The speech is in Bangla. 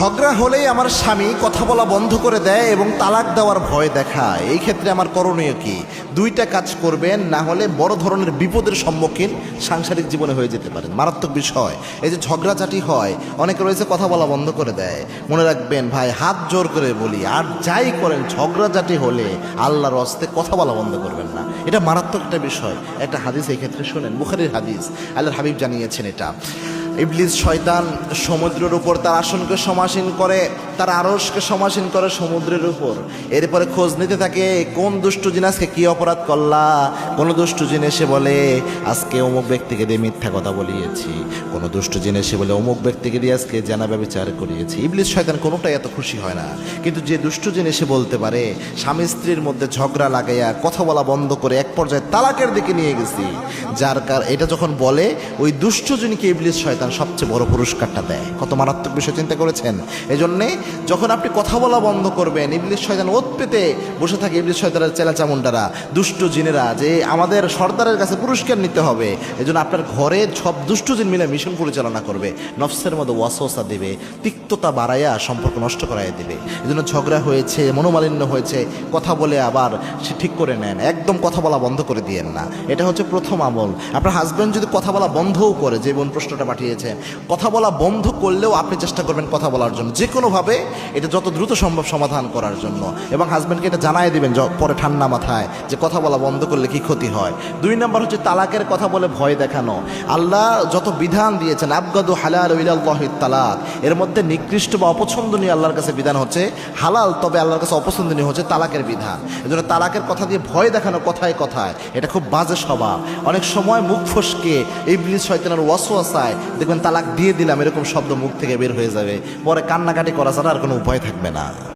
ঝগড়া হলেই আমার স্বামী কথা বলা বন্ধ করে দেয় এবং তালাক দেওয়ার ভয় দেখায়। এই ক্ষেত্রে আমার করণীয় কি? দুইটা কাজ করবেন, না হলে বড় ধরনের বিপদের সম্মুখীন সাংসারিক জীবনে হয়ে যেতে পারেন। মারাত্মক বিষয়। এই যে ঝগড়াঝাটি হয়, অনেকে রয়েছে কথা বলা বন্ধ করে দেয়। মনে রাখবেন ভাই, হাত জোর করে বলি, আর যাই করেন ঝগড়াঝাটি হলে আল্লাহর হস্তে কথা বলা বন্ধ করবেন না। এটা মারাত্মক একটা বিষয়। একটা হাদিস এই ক্ষেত্রে শোনেন, বুখারীর হাদিস। আল্লাহর হাবিব জানিয়েছেন এটা, ইবলিস শয়তান সমুদ্রের উপর তার আসনকে সমাসীন করে, তার আরশকে সমাসীন করে সমুদ্রের উপর। এরপরে খোঁজ নিতে থাকে, কোন দুষ্ট জিন আজকে কি অপরাধ করলা। কোন দুষ্ট জিন এসে বলে আজকে অমুক ব্যক্তিকে দিয়ে মিথ্যা কথা বলিয়েছি, কোন দুষ্ট জিন এসে বলে অমুক ব্যক্তিকে দিয়ে আজকে জানা ব্যভিচার করিয়েছি। ইবলিস শয়তান কোনোটাই এত খুশি হয় না, কিন্তু যে দুষ্ট জিন এসে বলতে পারে স্বামী স্ত্রীর মধ্যে ঝগড়া লাগাইয়া কথা বলা বন্ধ করে এক পর্যায়ে তালাকের দিকে নিয়ে গেছি, যার এটা যখন বলে ওই দুষ্ট জিনকে ইবলিস শয়তান সবচেয়ে বড় পুরস্কারটা দেয়। কত মারাত্মক বিষয় চিন্তা করেছেন? এজন্যে যখন আপনি কথা বলা বন্ধ করবেন, ইবলিস শয়তান ওত পেতে বসে থাকে। ইবলিস শয়তানের চেলা চামুন্ডারা, দুষ্ট জিনেরা, যে আমাদের সর্দারের কাছে পুরস্কার নিতে হবে। এজন্য আপনার ঘরের সব দুষ্ট জিন মিলে মিশন পরিচালনা করবে, নফসের মধ্যে ওয়াসওয়াসা দেবে, তিক্ততা বাড়াইয়া সম্পর্ক নষ্ট করাইয়া দেবে। এজন্য ঝগড়া হয়েছে, মনোমালিন্য হয়েছে, কথা বলে আবার সে ঠিক করে নেন, একদম কথা বলা বন্ধ করে দিয়েন না। এটা হচ্ছে প্রথম আমল। আপনার হাজব্যান্ড যদি কথা বলা বন্ধও করে, যে বোন প্রশ্নটা পাঠিয়েছেন, কথা বলা বন্ধ করলেও আপনি চেষ্টা করবেন কথা বলার জন্য, যে কোনোভাবে এটা যত দ্রুত সম্ভব সমাধান করার জন্য, এবং হাজব্যান্ডকে এটা জানাই দিবেন পরে ঠান্ডা মাথায় যে কথা বলা বন্ধ করলে কি ক্ষতি হয়। 2 নম্বর হচ্ছে তালাকের কথা বলে ভয় দেখানো। আল্লাহ যত বিধান দিয়েছেন, আবগাদু হালাল ইলাল্লাহিত তালাক, এর মধ্যে নিকৃষ্ট বা অপছন্দনীয় আল্লাহর কাছে বিধান হচ্ছে হালাল, তবে আল্লাহর কাছে অপছন্দনীয় হচ্ছে তালাকের বিধান। এজন্য তালাকের কথা দিয়ে ভয় দেখানো কথায় কথায়, এটা খুব বাজে স্বভাব। অনেক সময় মুখ ফসকে ইবলিস শয়তানের ওয়াসওয়াসায় দেখবেন তালাক দিয়ে দিলাম এরকম শব্দ মুখ থেকে বের হয়ে যাবে, পরে কান্নাকাটি করা ছাড়া আর কোনো উপায় থাকবে না।